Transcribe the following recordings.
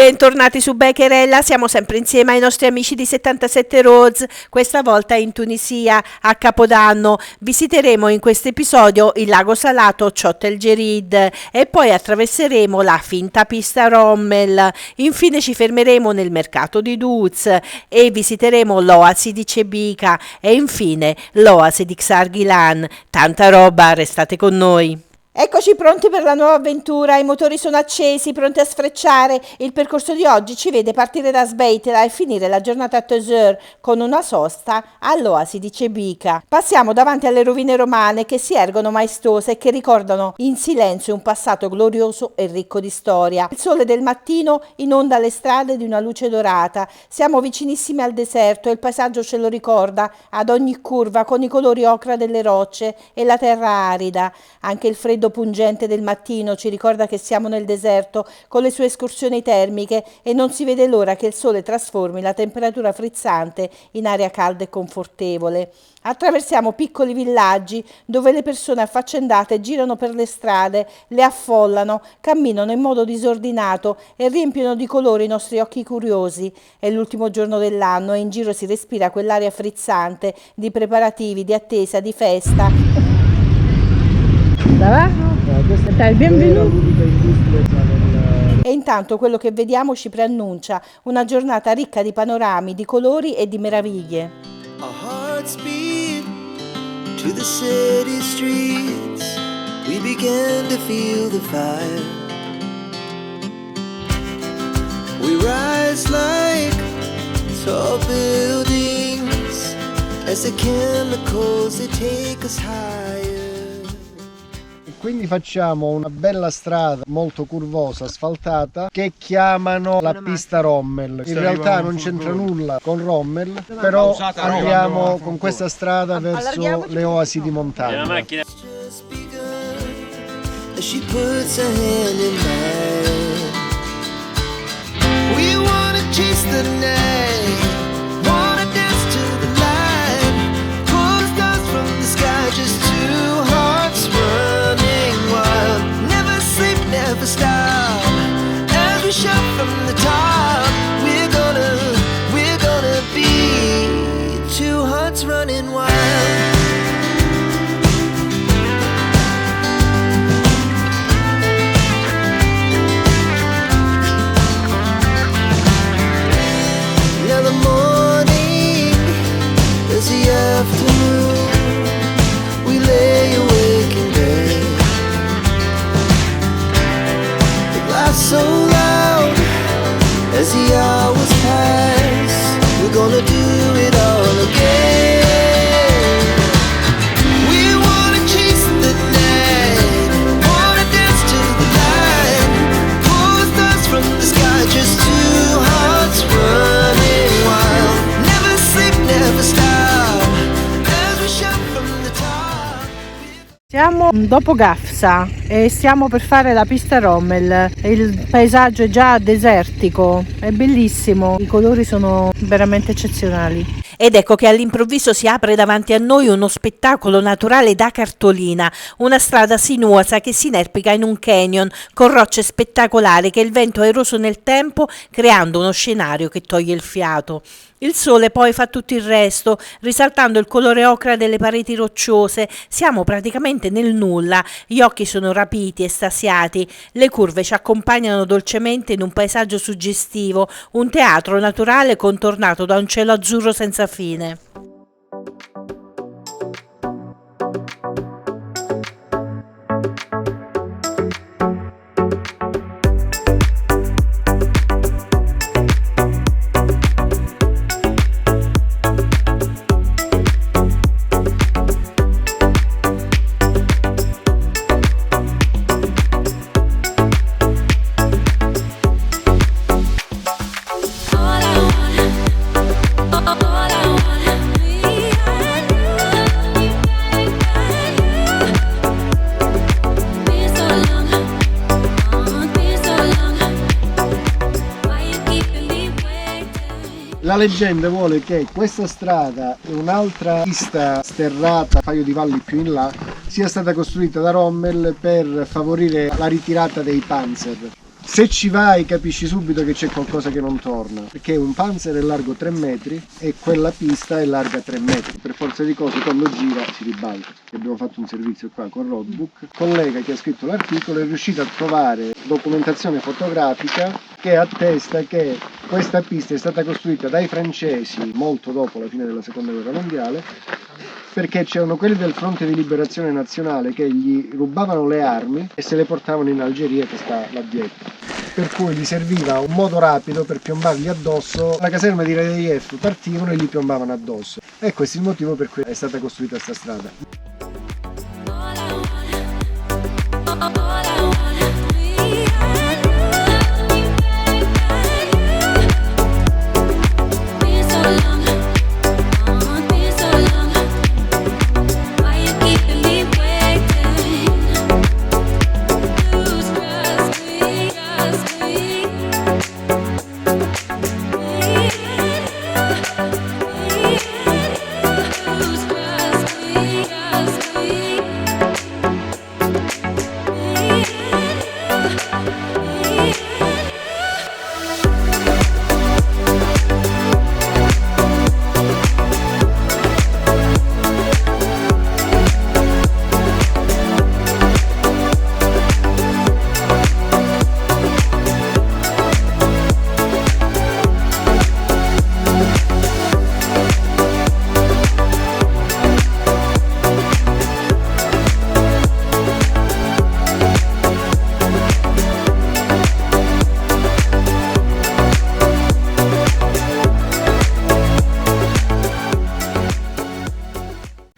Bentornati su Beccherella, siamo sempre insieme ai nostri amici di 77 Roads, questa volta in Tunisia a Capodanno. Visiteremo in questo episodio il lago salato Chott El Djerid e poi attraverseremo la finta pista Rommel. Infine ci fermeremo nel mercato di Duz e visiteremo l'oasi di Cebika e infine l'oasi di Xargilan. Tanta roba, restate con noi. Eccoci pronti per la nuova avventura, i motori sono accesi, pronti a sfrecciare. Il percorso di oggi ci vede partire da Sbeitela e finire la giornata a Tozeur con una sosta all'oasi di Cebika. Passiamo davanti alle rovine romane che si ergono maestose e che ricordano in silenzio un passato glorioso e ricco di storia. Il sole del mattino inonda le strade di una luce dorata. Siamo vicinissimi al deserto e il paesaggio ce lo ricorda ad ogni curva con i colori ocra delle rocce e la terra arida. Anche il freddo pungente del mattino ci ricorda che siamo nel deserto con le sue escursioni termiche e non si vede l'ora che il sole trasformi la temperatura frizzante in aria calda e confortevole. Attraversiamo piccoli villaggi dove le persone affaccendate girano per le strade, le affollano, camminano in modo disordinato e riempiono di colori i nostri occhi curiosi. È l'ultimo giorno dell'anno e in giro si respira quell'aria frizzante di preparativi, di attesa, di festa. E intanto quello che vediamo ci preannuncia una giornata ricca di panorami, di colori e di meraviglie. Our hearts beat to the city streets. We began to feel the fire. We rise like tall buildings as the chemicals they take us higher. Quindi facciamo una bella strada molto curvosa, asfaltata, che chiamano la pista Rommel. In realtà non c'entra nulla con Rommel, però andiamo con questa strada verso le oasi di montagna. Never stop as we shout from the top. We're gonna be two hearts running wild. Now the morning is the afternoon. We lay awake in bed. So loud as the hours pass, we're gonna do it all again. We wanna chase the night, wanna dance to the light, pull stars from the sky, just two hearts running wild. Never sleep, never stop, as we shout from the top. Siamo dopo Gafsa e stiamo per fare la pista Rommel. Il paesaggio è già desertico, è bellissimo, i colori sono veramente eccezionali. Ed ecco che all'improvviso si apre davanti a noi uno spettacolo naturale da cartolina, una strada sinuosa che si inerpica in un canyon con rocce spettacolari che il vento ha eroso nel tempo, creando uno scenario che toglie il fiato. Il sole poi fa tutto il resto, risaltando il colore ocra delle pareti rocciose. Siamo praticamente nel nulla, gli occhi sono rapiti, estasiati, le curve ci accompagnano dolcemente in un paesaggio suggestivo, un teatro naturale contornato da un cielo azzurro senza fine. La leggenda vuole che questa strada e un'altra pista sterrata, un paio di valli più in là, sia stata costruita da Rommel per favorire la ritirata dei Panzer. Se ci vai capisci subito che c'è qualcosa che non torna, perché un Panzer è largo 3 metri e quella pista è larga 3 metri. Per forza di cose quando gira si ribalta. Abbiamo fatto un servizio qua con Roadbook. Il collega che ha scritto l'articolo è riuscito a trovare documentazione fotografica che attesta che questa pista è stata costruita dai francesi molto dopo la fine della seconda guerra mondiale, perché c'erano quelli del fronte di liberazione nazionale che gli rubavano le armi e se le portavano in Algeria, che sta là dietro, per cui gli serviva un modo rapido per piombargli addosso. La caserma di RAF partivano e gli piombavano addosso, e questo è il motivo per cui è stata costruita questa strada.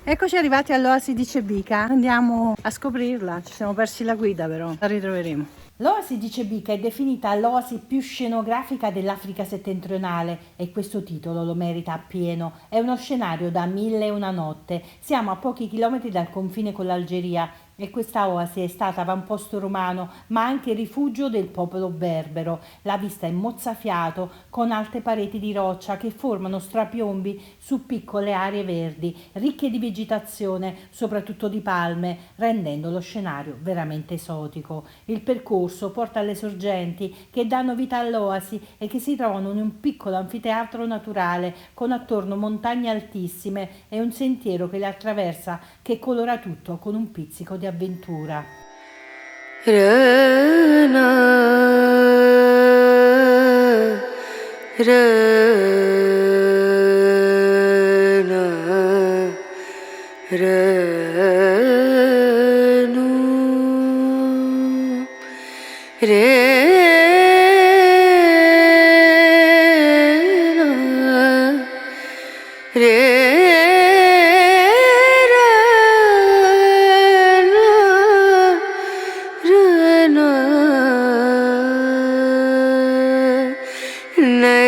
Eccoci arrivati all'oasi di Cebica, andiamo a scoprirla, ci siamo persi la guida però, la ritroveremo. L'oasi di Cebica è definita l'oasi più scenografica dell'Africa settentrionale e questo titolo lo merita appieno. È uno scenario da 1001 notte, siamo a pochi chilometri dal confine con l'Algeria e questa oasi è stata avamposto romano ma anche rifugio del popolo berbero. La vista è mozzafiato con alte pareti di roccia che formano strapiombi su piccole aree verdi ricche di vegetazione, soprattutto di palme, rendendo lo scenario veramente esotico. Il percorso porta alle sorgenti che danno vita all'oasi e che si trovano in un piccolo anfiteatro naturale con attorno montagne altissime e un sentiero che le attraversa che colora tutto con un pizzico di avventura.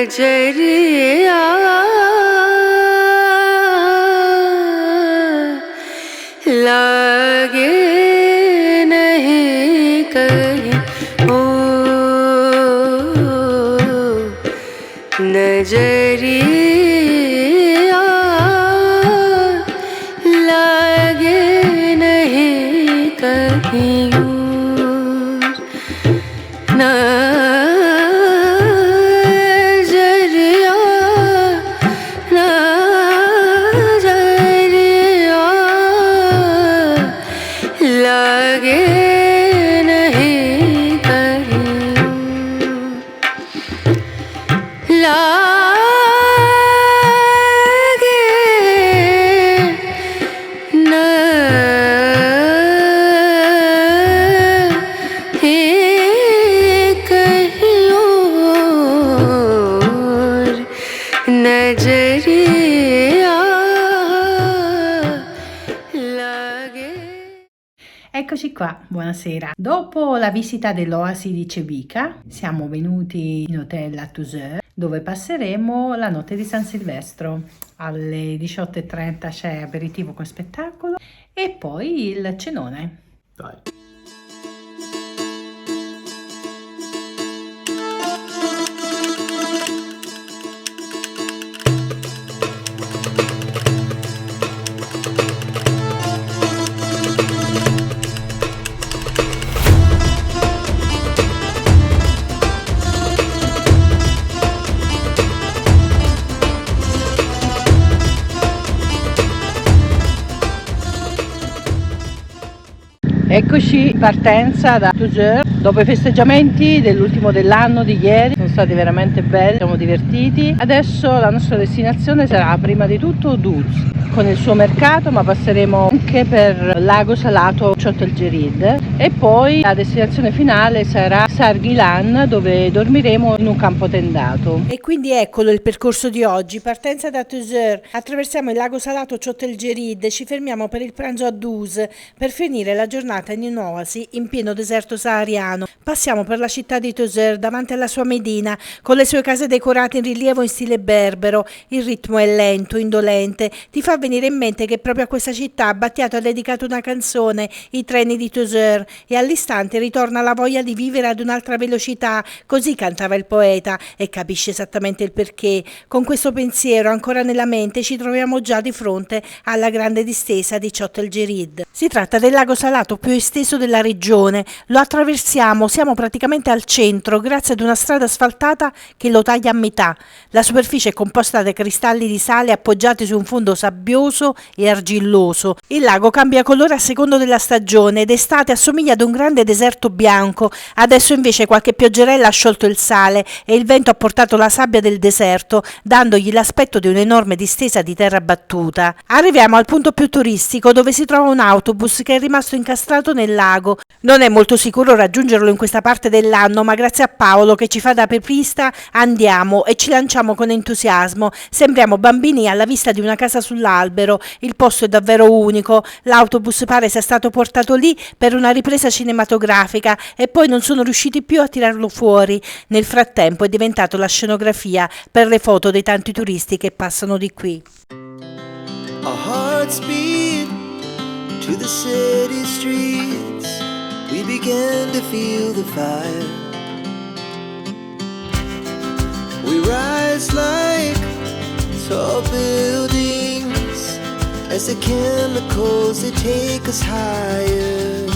नजरिया लागे नहीं कहीं ओ नजरिया लागे नहीं कहीं Eccoci qua, buonasera. Dopo la visita dell'oasi di Cebica siamo venuti in hotel a Tozeur dove passeremo la notte di San Silvestro. Alle 18:30 c'è aperitivo con spettacolo e poi il cenone. Dai. Eccoci in partenza da Tozeur. Dopo i festeggiamenti dell'ultimo dell'anno di ieri, sono stati veramente belli, siamo divertiti. Adesso la nostra destinazione sarà prima di tutto Duz, con il suo mercato, ma passeremo anche per Lago Salato Chottelgerid e poi la destinazione finale sarà Sargilan, dove dormiremo in un campo tendato. E quindi eccolo il percorso di oggi: partenza da Tozeur, attraversiamo il Lago Salato Chottelgerid, ci fermiamo per il pranzo a Duz per finire la giornata in un'oasi in pieno deserto sahariano. Passiamo per la città di Tozeur davanti alla sua medina, con le sue case decorate in rilievo in stile berbero. Il ritmo è lento, indolente, ti fa venire in mente che proprio a questa città Battiato ha dedicato una canzone, I treni di Tozeur, e all'istante ritorna la voglia di vivere ad un'altra velocità. Così cantava il poeta, e capisce esattamente il perché. Con questo pensiero ancora nella mente ci troviamo già di fronte alla grande distesa di Chottelgerid. Si tratta del lago salato più esteso della regione. Lo attraversiamo, siamo praticamente al centro grazie ad una strada asfaltata che lo taglia a metà. La superficie è composta da cristalli di sale appoggiati su un fondo sabbioso e argilloso. Il lago cambia colore a secondo della stagione. D'estate assomiglia ad un grande deserto bianco, adesso invece qualche pioggerella ha sciolto il sale e il vento ha portato la sabbia del deserto, dandogli l'aspetto di un'enorme distesa di terra battuta. Arriviamo al punto più turistico, dove si trova un autobus che è rimasto incastrato nel lago. Non è molto sicuro raggiungerlo in questa parte dell'anno, ma grazie a Paolo che ci fa da apripista andiamo e ci lanciamo con entusiasmo. Sembriamo bambini alla vista di una casa sull'albero. Il posto è davvero unico. L'autobus pare sia stato portato lì per una ripresa cinematografica e poi non sono riusciti più a tirarlo fuori. Nel frattempo è diventato la scenografia per le foto dei tanti turisti che passano di qui. Our hearts beat to the city streets. We began to feel the fire. We rise like tall buildings as the chemicals they take us higher.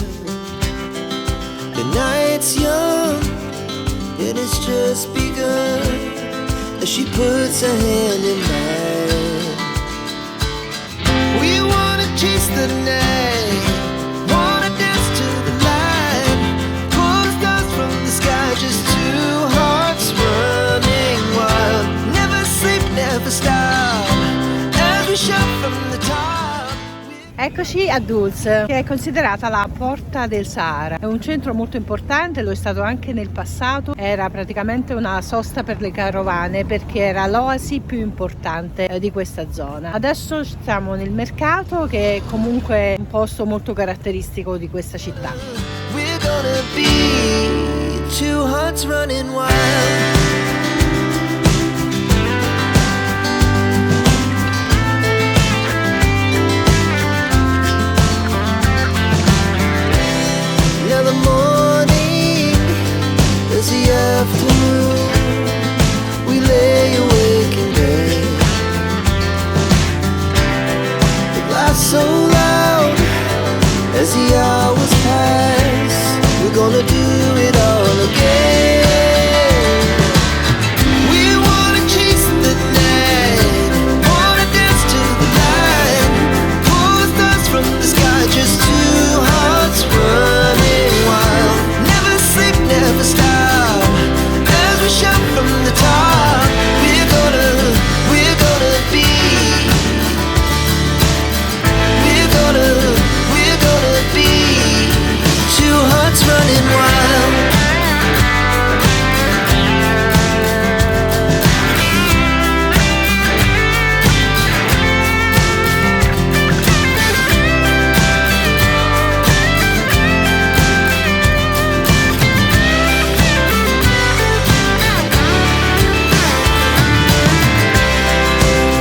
The night's young and it's just begun as she puts her hand in mine. We wanna chase the night, wanna dance to the light, pull stars from the sky, just two hearts running wild. Never sleep, never stop, as we shout from the top. Eccoci a Duz, che è considerata la porta del Sahara. È un centro molto importante, lo è stato anche nel passato. Era praticamente una sosta per le carovane perché era l'oasi più importante di questa zona. Adesso siamo nel mercato, che è comunque un posto molto caratteristico di questa città. We're gonna be two hearts running wild. Now the morning is the afternoon. We lay awake in bed. The glass so loud as the hours pass. We're gonna do it all again. We wanna chase the night, wanna dance to the light, pull stars from the sky, just two hearts running wild. Never sleep, never stop, as we shout from the top. We're gonna be, we're gonna be two hearts running wild.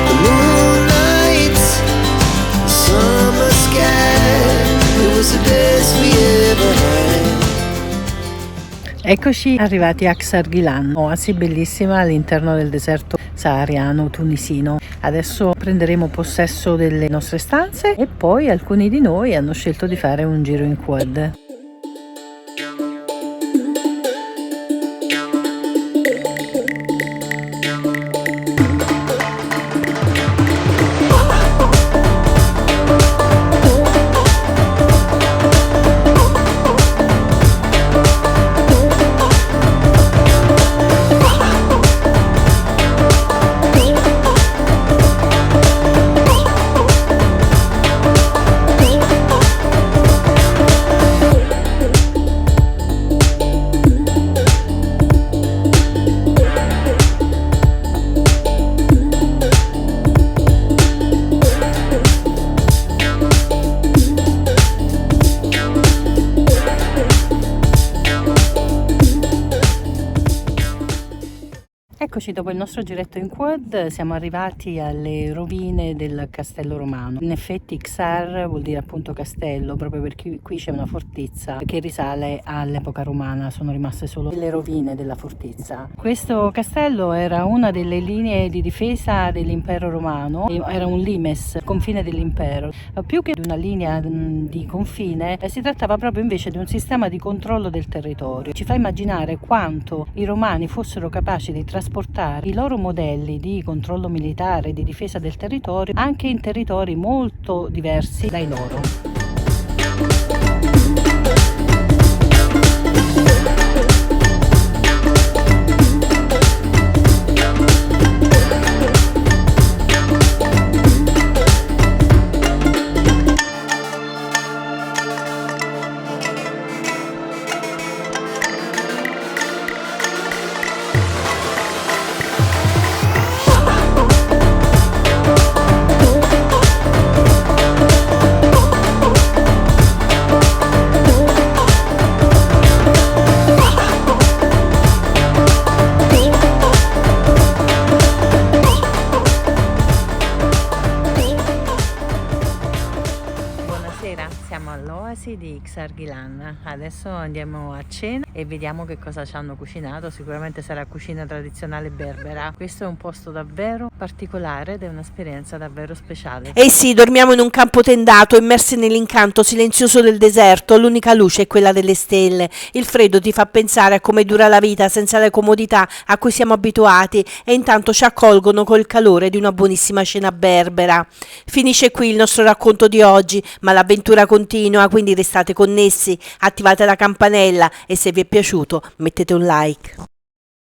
The moonlight, summer sky, it was the best we ever had. Eccoci arrivati a Sargilan, oasi bellissima all'interno del deserto sahariano tunisino. Adesso prenderemo possesso delle nostre stanze e poi alcuni di noi hanno scelto di fare un giro in quad. Eccoci, dopo il nostro giretto in quad siamo arrivati alle rovine del castello romano. In effetti Xar vuol dire appunto castello, proprio perché qui c'è una fortezza che risale all'epoca romana, sono rimaste solo le rovine della fortezza. Questo castello era una delle linee di difesa dell'impero romano, era un limes, confine dell'impero. Più che di una linea di confine, si trattava proprio invece di un sistema di controllo del territorio. Ci fa immaginare quanto i romani fossero capaci di trasportare i loro modelli di controllo militare e di difesa del territorio anche in territori molto diversi dai loro. Siamo all'oasi di Xarghilan, adesso andiamo a cena e vediamo che cosa ci hanno cucinato. Sicuramente sarà cucina tradizionale berbera. Questo è un posto davvero particolare ed è un'esperienza davvero speciale. Eh sì, dormiamo in un campo tendato, immersi nell'incanto silenzioso del deserto, l'unica luce è quella delle stelle. Il freddo ti fa pensare a come dura la vita senza le comodità a cui siamo abituati e intanto ci accolgono col calore di una buonissima cena berbera. Finisce qui il nostro racconto di oggi, ma l'avventura continua, quindi restate connessi, attivate la campanella e se vi è piaciuto mettete un like.